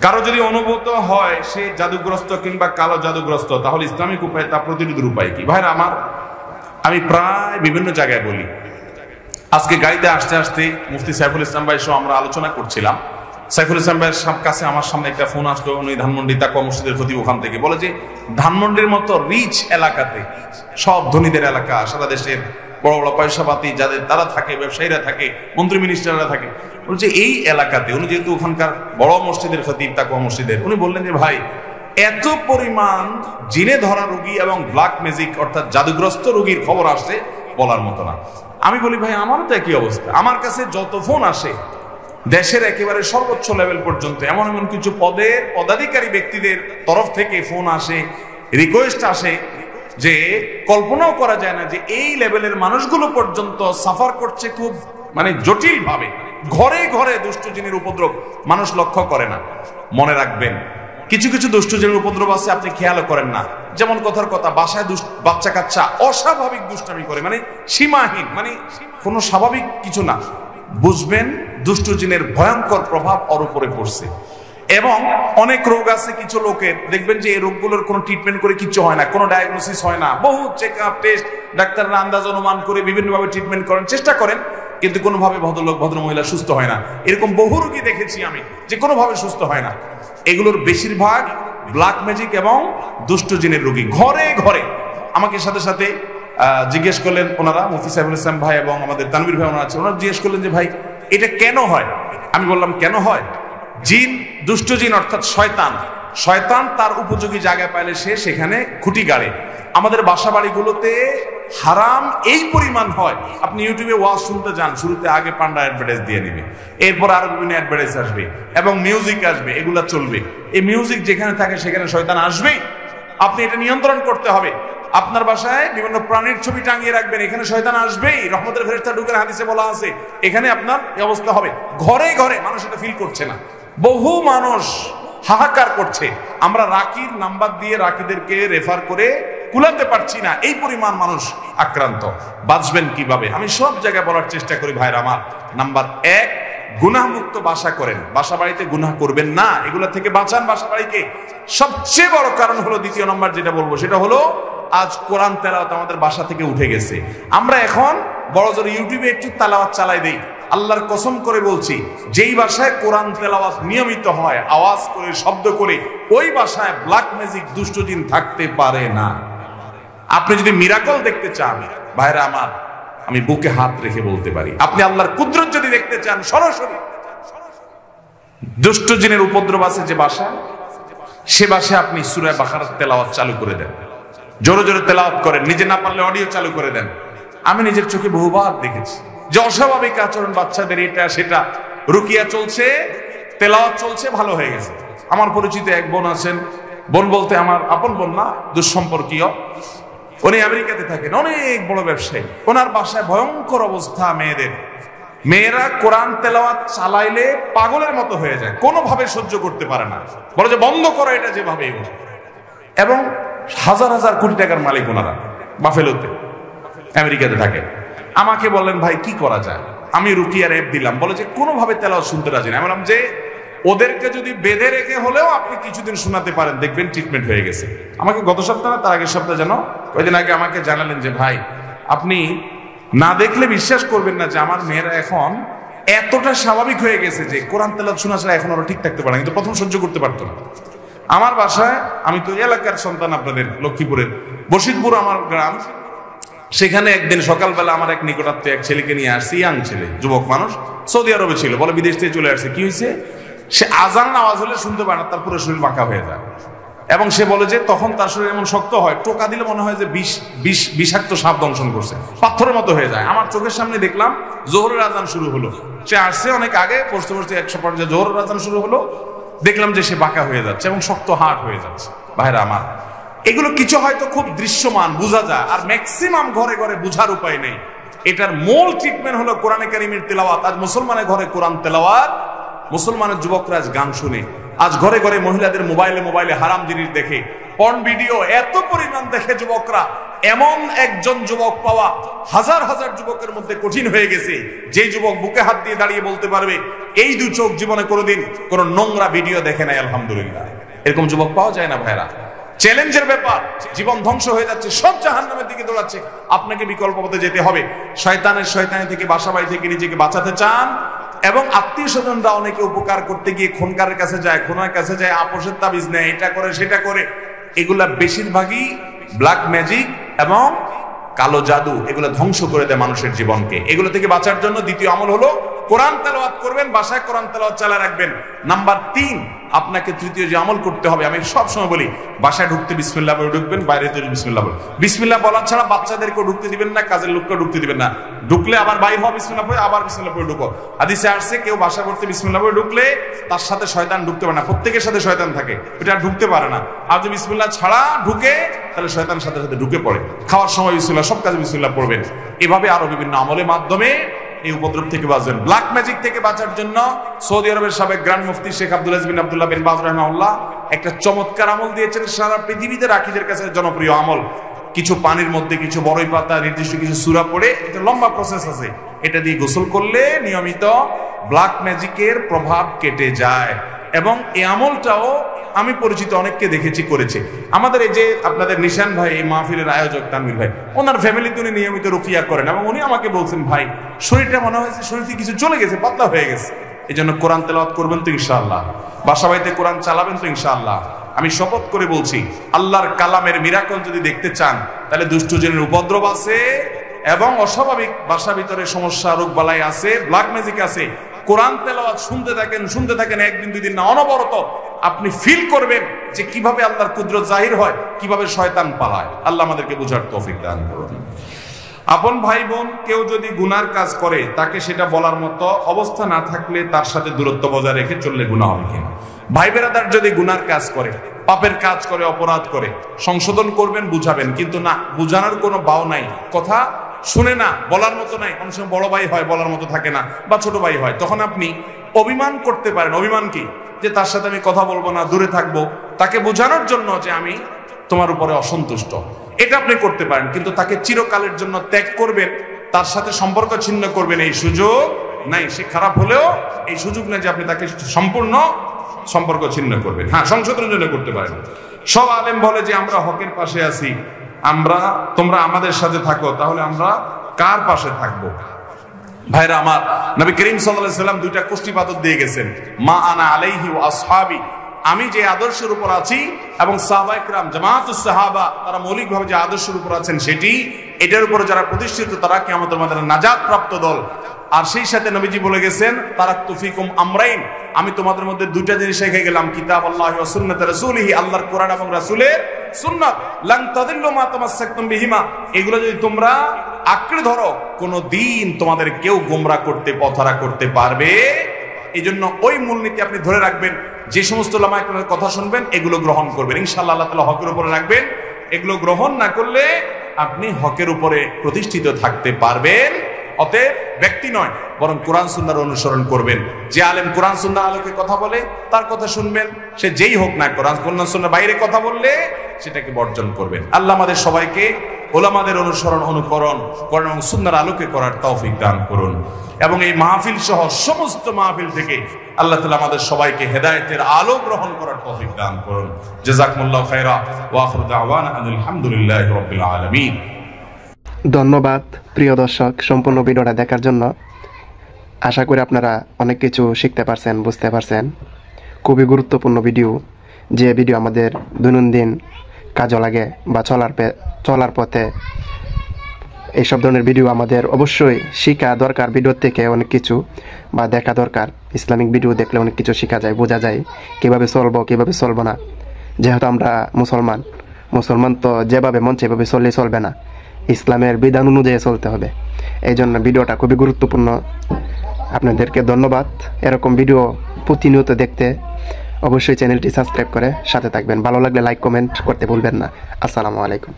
কারো যদি অনুভূত হয় সে জাদুগ্রস্ত কিংবা কালো জাদুগ্রস্ত, তাহলে ইসলামিক উপায় তা প্রতিরোধের উপায় কি? ভাইরা আমার, আমি প্রায় বিভিন্ন জায়গায় বলি, আজকে গাড়িতে আসতে আসতে মুফতি সাইফুল ইসলাম ভাই সহ আমরা আলোচনা করছিলাম। সাইফুল ইসলাম ভাইয়ের কাছে আমার সামনে একটা ফোন আসলো, উনি ধানমন্ডি তাকওয়া মসজিদের খতিব, ওখান থেকে বলে যে ধানমন্ডির মতো রিচ এলাকাতে, সব ধনীদের এলাকা, সারা দেশের বড় বড় পয়সাপাতি যাদের তারা থাকে, ব্যবসায়ীরা থাকে, মন্ত্রী মিনিস্টাররা থাকে, বলছে এই এলাকাতে, উনি যেহেতু ওখানকার বড় মসজিদের খতিব তাকওয়া মসজিদের, উনি বললেন যে ভাই এত পরিমাণ জিনে ধরা রোগী এবং ব্ল্যাক ম্যাজিক অর্থাৎ জাদুগ্রস্ত রোগীর খবর আসছে বলার মতো না। আমি বলি ভাই আমারও তো একই অবস্থা, আমার কাছে যত ফোন আসে দেশের একেবারে সর্বোচ্চ লেভেল পর্যন্ত এমন এমন কিছু পদের পদাধিকারী ব্যক্তিদের তরফ থেকে ফোন আসে, রিকোয়েস্ট আসে যে কল্পনাও করা যায় না যে এই লেভেলের মানুষগুলো পর্যন্ত সাফার করছে খুব মানে জটিল ভাবে। ঘরে ঘরে দুষ্ট জিনের উপদ্রব মানুষ লক্ষ্য করে না। মনে রাখবেন, কিছু কিছু দুষ্ট জিনের উপদ্রব আছে আপনি খেয়ালও করেন না। যেমন কথার কথা, বাসায় বাচ্চা কাচ্চা অস্বাভাবিক দুষ্টামি করে, মানে সীমাহীন, মানে কোনো স্বাভাবিক কিছু না, বুঝবেন দুষ্ট জিনের ভয়ঙ্কর প্রভাব ওর উপরে পড়ছে। এবং অনেক রোগ আছে কিছু লোকের, দেখবেন যে এই রোগগুলোর কোনো ট্রিটমেন্ট করে কিছু হয় না, কোনো ডায়াগনোসিস হয় না, বহু চেক আপ টেস্ট ডাক্তাররা আন্দাজ অনুমান করে বিভিন্নভাবে ট্রিটমেন্ট করেন, চেষ্টা করেন, কিন্তু কোনোভাবে ভদ্রলোক ভদ্রমহিলা সুস্থ হয় না। এরকম বহু রোগী দেখেছি আমি যে কোনোভাবে সুস্থ হয় না। এগুলোর বেশিরভাগ ব্ল্যাক ম্যাজিক এবং দুষ্ট জিনের রোগী। ঘরে ঘরে আমাকে সাথে সাথে জিজ্ঞেস করলেন ওনারা, মুফতি সাইফুল ইসলাম ভাই এবং আমাদের তানভীর ভাই ওনারা আছেন, ওনারা জিজ্ঞেস করলেন যে ভাই এটা কেন হয়? আমি বললাম কেন হয়, জিন, দুষ্ট জিন অর্থাৎ শয়তান, শয়তান তার উপযোগী জায়গা পাইলে সে সেখানে খুঁটি গাড়ে। আমাদের বাসা বাড়িগুলোতে হারাম এই পরিমাণ হয়, আপনি ইউটিউবে ওয়াজ শুনতে যান, শুরুতে আগে পান্ডা অ্যাডভার্টাইজ দিয়ে নেবে, এরপর আরো বিভিন্ন অ্যাডভার্টাইজ আসবে এবং মিউজিক আসবে, এগুলা চলবে। এই মিউজিক যেখানে থাকে সেখানে শয়তান আসবেই, আপনি এটা নিয়ন্ত্রণ করতে হবে। আপনার বাসায় বিভিন্ন প্রাণীর ছবি টাঙিয়ে রাখবেন, এখানে শয়তান আসবেই, রহমতের ফেরেশতা ঢুকেন, হাদিসে বলা আছে, এখানে আপনার এই অবস্থা হবে। ঘরে ঘরে মানুষ এটা ফিল করছে না, বহু মানুষ হাহাকার করছে। আমরা রাকির নাম্বার দিয়ে রাকিদেরকে রেফার করে কুলাতে পারছি না, এই পরিমাণ মানুষ আক্রান্ত। বাঁচবেন কিভাবে? আমি সব জায়গায় বলার চেষ্টা করি ভাইরা আমার, নাম্বার 1, গুনাহমুক্ত বাসা করেন, বাসা বাড়িতে গুনাহ করবেন না, এগুলা থেকে বাঁচান বাসা বাড়িকে। সবচেয়ে বড় কারণ হলো, দ্বিতীয় নম্বর যেটা বলবো সেটা হলো, আজ কোরআন তেলাওয়াত আমাদের বাসা থেকে উঠে গেছে। আমরা এখন বড় জোর ইউটিউবে একটু তেলাওয়াত চালাই দেই। আল্লাহর কসম করে বলছি, যেই বাসায় কোরআন তেলাওয়াত নিয়মিত হয়, আওয়াজ করে, শব্দ করে, ওই বাসায় ব্ল্যাক ম্যাজিক দুষ্ট জিন থাকতে পারে না। আপনি যদি মিরাকল দেখতে চান ভাইরা আমার, আমি বুকে হাত রেখে বলতে পারি, আপনি আল্লাহর কুদরত যদি দেখতে চান সরাসরি, দুষ্ট জিনের উপদ্রব আছে যে বাসায়, সে বাসায় আপনি সূরা বাকারার তেলাওয়াত চালু করে দেন, জোরে জোরে তেলাওয়াত করেন, নিজে না পারলে অডিও চালু করে দেন। আমি নিজের চোখে বহুবার দেখেছি যে অস্বাভাবিক আচরণ বাচ্চাদের, এটা সেটা, রুকিয়া চলছে, তেলাওয়াত চলছে, ভালো হয়ে গেছে। আমার পরিচিত এক বোন আছেন, বোন বলতে আমার আপন বোন না, দুঃসম্পর্কীয়, উনি আমেরিকাতে থাকেন, অনেক বড় ব্যবসায়ী। ওনার বাসায় ভয়ঙ্কর অবস্থা মেয়েদের, মেয়েরা কোরআন তেলাওয়াত চালাইলে পাগলের মতো হয়ে যায়, কোনোভাবে সহ্য করতে পারে না, বলে যে বন্ধ করো এটা যেভাবে। এবং হাজার হাজার কোটি টাকার মালিক ওনারা, বাফেলোতে আমেরিকাতে থাকে। আমাকে বললেন ভাই কি করা যায়? আমি রুকিয়ার অ্যাপ দিলাম, বলে যে কোনোভাবে তেলাওয়াত শুনতে রাজি না। আমি বললাম যে ওদেরকে যদি বেঁধে রেখে হলেও আপনি কিছুদিন শোনাতে পারেন, দেখবেন ট্রিটমেন্ট হয়ে গেছে। আমাকে গত সপ্তাহ না তার আগের সপ্তাহে যেন কয়েকদিন আগে আমাকে জানালেন যে ভাই আপনি না দেখলে বিশ্বাস করবেন না যে আমার মেয়েরা এখন এতটা স্বাভাবিক হয়ে গেছে যে কোরআন তেলাওয়াত শোনা ছাড়া এখন ওরা ঠিক থাকতে পারে না, কিন্তু প্রথম সহ্য করতে পারতো না। আমার বাসায়, আমি তো এলাকার সন্তান, আপনাদের লক্ষ্মীপুরের বশিরপুর আমার গ্রাম, সেখানে একদিন সকালবেলা আমার এক নিকটাত্মীয় এক ছেলেকে নিয়ে আসছি, ইয়াং ছেলে, যুবক মানুষ, সৌদি আরবে ছিল, বলে বিদেশ থেকে চলে আসছে। কি হয়েছে? সে আজান আওয়াজ হলে শুনতে পায় না, তার পুরো শরীর বাঁকা হয়ে যায়। এবং সে বলে যে তখন তার শরীর এমন শক্ত হয়, টোকা দিলে মনে হয় যে বিষাক্ত সাপ দংশন করছে, পাথরের মতো হয়ে যায়। আমার চোখের সামনে দেখলাম জোহরের আজান শুরু হলো, সে আসছে অনেক আগে, বসতে বসতে 100 পর্যায়ে জোহরের আজান শুরু হলো, দেখলাম যে সে বাঁকা হয়ে যাচ্ছে এবং শক্ত হাড় হয়ে যাচ্ছে। ভাইরা আমার, এগুলো কিছু হয়তো খুব দৃশ্যমান বোঝা যায়, আর ম্যাক্সিমাম ঘরে ঘরে বোঝার উপায় নেই। এটার মূল ট্রিটমেন্ট হলো কোরআনে কারিমের তেলাওয়াত। আজ মুসলমানের ঘরে কোরআন তেলাওয়াত, মুসলমানের যুবকরা আজ গান শুনে, আজ ঘরে ঘরে মহিলাদের মোবাইলে হারাম জিনিস দেখে, পর্ন ভিডিও এত পরিমাণ দেখে যুবকরা, এমন একজন যুবক পাওয়া হাজার হাজার যুবকের মধ্যে কঠিন হয়ে গেছে। যে যুবক বুকে হাত দিয়ে দাঁড়িয়ে বলতে পারবে এই দু চোখ জীবনে কোনোদিন কোন নোংরা ভিডিও দেখে নাই আলহামদুলিল্লাহ। এরকম যুবক পাওয়া যায় না ভাইরা। চ্যালেঞ্জের ব্যাপার, জীবন ধ্বংস হয়ে যাচ্ছে, সব জাহান্নামের দিকে দৌড়াচ্ছে, আপনাকে বিকল্প পথে যেতে হবে। শয়তানি থেকে বাসাবাড়ি থেকে নিজেকে বাঁচাতে চান এবং আত্মীয় স্বজনরা অনেকে উপকার করতে গিয়ে খুনকারের কাছে যায়, খুনের কাছে যায়, আপোষের তাবিজ নেয়, এটা করে সেটা করে, এগুলা বেশিরভাগই ব্ল্যাক ম্যাজিক এবং কালো জাদু, এগুলো ধ্বংস করে দেয় মানুষের জীবনকে। এগুলো থেকে বাঁচার জন্য দ্বিতীয় আমল হলো কোরআন তেলাওয়াত করবেন, বাসায় কোরআন তেলাওয়াত চালিয়ে রাখবেন। নাম্বার 3, আপনাকে তৃতীয় যে আমল করতে হবে, আমি সব সময় বলি, বাসায় ঢুকতে বিসমিল্লাহ বলে ঢুকবেন, বাইরে তো বিসমিল্লাহ বলে। বিসমিল্লাহ বলা ছাড়া বাচ্চাদেরকেও ঢুকতে দিবেন না, কাজের লোককেও ঢুকতে দিবেন না। ঢুকলে আবার বাইর হওয়া, বিসমিল্লাহ পড়ে আবার বিসমিল্লাহ পড়ে ঢুকো। হাদিসে আসছে কেউ বাসা করতে বিসমিল্লাহ পড়ে ঢুকলে তার সাথে শয়তান ঢুকতে পারে না, প্রত্যেকের সাথে শয়তান থাকে, এটা ঢুকতে পারে না। আর যদি বিসমিল্লাহ ছাড়া ঢুকে তাহলে শয়তান সাথে সাথে ঢুকে পড়ে। খাওয়ার সময় বিসমিল্লাহ, সব কাজে বিসমিল্লাহ পড়বেন। এভাবে আরো বিভিন্ন আমলের মাধ্যমে এই উপদ্রব থেকে বাঁচবেন। ব্ল্যাক ম্যাজিক থেকে বাঁচার জন্য সৌদি আরবের সাবেক গ্র্যান্ড মুফতি শেখ আব্দুল আজিজ বিন আব্দুল্লাহ বিন বাজ রাহিমাহুল্লাহ একটা চমৎকার আমল দিয়েছেন, সারা পৃথিবীতে রাখীদের কাছে জনপ্রিয় আমল। কিছু পানির মধ্যে কিছু বড়ই পাতা, নির্দিষ্ট কিছু সূরা পড়ে, এটা লম্বা প্রসেস আছে, এটা দিয়ে গোসল করলে নিয়মিত ব্ল্যাক ম্যাজিকের প্রভাব কেটে যায়। এবং এই আমলটাও আমি পরিচিত অনেককে দেখেছি করেছে। আমাদের এই যে আপনাদের নিশান ভাই, এই মাহফিলের আয়োজক তানভীর ভাই, ওনার ফ্যামিলিতে উনি নিয়মিত রুকিয়া করেন এবং উনি আমাকে বলছেন, ভাই শরীরটা মনে হয়েছে শরীর থেকে কিছু চলে গেছে, পাতলা হয়ে গেছে। এই জন্য কোরআন তেলাওয়াত করবেন তো ইনশাআল্লাহ, বাসা বাড়িতে কোরআন চালাবেন তো ইনশাআল্লাহ। আমি শপথ করে বলছি, আল্লাহর কালামের মিরাকল যদি দেখতে চান তাহলে দুষ্টু জিনের উপদ্রব আছে এবং অস্বাভাবিক বাসা ভিতরে সমস্যা, রোগ বালাই আছে, ব্ল্যাক ম্যাজিক আছে। কোরআন তেলাওয়াত শুনতে থাকেন, একদিন দুই দিন না, অনবরত আপনি ফিল করবেন যে কিভাবে আল্লাহর কুদরত জাহির হয়, কিভাবে শয়তান পালায়। আল্লাহ আমাদেরকে বুঝার তৌফিক দান করুন। আপন ভাই বোন কেউ যদি গুনার কাজ করে, তাকে সেটা বলার মতো অবস্থা না থাকলে তার সাথে দূরত্ব বজায় রেখে চললে গুনাহ হবে কিনা? ভাই বেরাদার যদি গুনার কাজ করে, পাপের কাজ করে, অপরাধ করে, সংশোধন করবেন, বুঝাবেন, কিন্তু না বুঝানোর কোনো বাও নাই, কথা শুনে না, বলার মতো নাই। অনেক সময় বড় ভাই হয়, বলার মতো থাকে না, বা ছোট ভাই হয়, তখন আপনি অভিমান করতে পারেন। অভিমান কি? যে তার সাথে আমি কথা বলবো না, দূরে থাকবো, তাকে বোঝানোর জন্য যে আমি তোমার উপরে অসন্তুষ্ট, এটা আপনি করতে পারেন। কিন্তু তাকে চিরকালের জন্য ত্যাগ করবেন, তার সাথে সম্পর্ক ছিন্ন করবেন, এই সুযোগ নাই। সে খারাপ হলেও এই সুযোগ নেই যে আপনি তাকে সম্পূর্ণ সম্পর্ক ছিন্ন করবেন। হ্যাঁ, সংশোধনের জন্য করতে পারেন। সব আলেম বলে যে আমরা হকের পাশে আছি, তোমরা আমাদের সাথে থাকো, তাহলে আমরা কার পাশে থাকবো? ভাইরা আমার, নবী করিম সাল্লাল্লাহু আলাইহি সাল্লাম দুইটা কুষ্টিপাতর দিয়ে গেছেন, মা আনা আলাইহি ওয়া আসহাবি, আমি যে আদর্শের উপর আছি এবং সাহাবায়ে কেরাম জামাতুস সাহাবা তারা মৌলিকভাবে যে আদর্শের উপর আছেন সেটি, এটার উপর যারা প্রতিষ্ঠিত তারা কিয়ামতের ময়দানে নাজাত প্রাপ্ত দল। আর সেই সাথে নবীজি বলে গেছেন, তারাকতু ফিকুম আমরাইন, আমি তোমাদের মধ্যে দুইটা জিনিস রেখে গেলাম, কিতাবুল্লাহি ওয়া সুন্নাত রাসূলিহি, আল্লাহর কোরআন এবং রাসূলের সুন্নাত, লান তাদিল্লু মা তামাসসাকতুম বিহিমা, এগুলো যদি তোমরা আঁকড়ে ধরো কোনো দিন তোমাদের কেউ গোমরা করতে, পথহারা করতে পারবে। এই জন্য ওই মূলনীতি আপনি ধরে রাখবেন। যে সমস্ত উলামা একরামের কথা শুনবেন এগুলো গ্রহণ করবেন, ইনশাআল্লাহ আল্লাহ তাআলা হকের উপরে রাখবেন। এগুলো গ্রহণ না করলে আপনি হকের উপরে প্রতিষ্ঠিত থাকতে পারবেন। অতএব ব্যক্তি নয়, বরং কোরআন সুন্নাহর অনুসরণ করবেন। যে আলেম কোরআন সুন্নাহর আলোকে কথা বলে তার কথা শুনবেন, সে যেই হোক না, কোরআন সুন্নাহর বাইরে কথা বললে সেটাকে বর্জন করবেন। আল্লাহ আমাদের সবাইকে ওলামাদের অনুসরণ, অনুকরণ করেন এবং সুন্নাহর আলোকে করার তৌফিক দান করুন। এবং এই মাহফিল সহ সমস্ত মাহফিল থেকে আল্লাহ তাআলা আমাদের সবাইকে হেদায়েতের আলো গ্রহণ করার তৌফিক দান করুন। জাযাকুমুল্লাহু খায়রা ওয়া আখিরু দাওয়ানা আলহামদুলিল্লাহি রাব্বিল আলামিন। ধন্যবাদ প্রিয় দর্শক, সম্পূর্ণ ভিডিওটা দেখার জন্য। আশা করি আপনারা অনেক কিছু শিখতে পারছেন, বুঝতে পারছেন। খুবই গুরুত্বপূর্ণ ভিডিও, যে ভিডিও আমাদের দৈনন্দিন কাজে লাগে বা চলার পথে এইসব ধরনের ভিডিও আমাদের অবশ্যই শেখা দরকার। ভিডিওর থেকে অনেক কিছু বা দেখা দরকার। ইসলামিক ভিডিও দেখলে অনেক কিছু শেখা যায়, বোঝা যায় কীভাবে চলবো, কীভাবে চলবো না। যেহেতু আমরা মুসলমান তো যেভাবে মন সেভাবে চললেই চলবে না, ইসলামের বিধান অনুযায়ী চলতে হবে। এই জন্য ভিডিওটা খুবই গুরুত্বপূর্ণ। আপনাদেরকে ধন্যবাদ। এরকম ভিডিও প্রতিনিয়ত দেখতে অবশ্যই চ্যানেলটি সাবস্ক্রাইব করে সাথে থাকবেন। ভালো লাগলে লাইক, কমেন্ট করতে ভুলবেন না। আসসালামু আলাইকুম।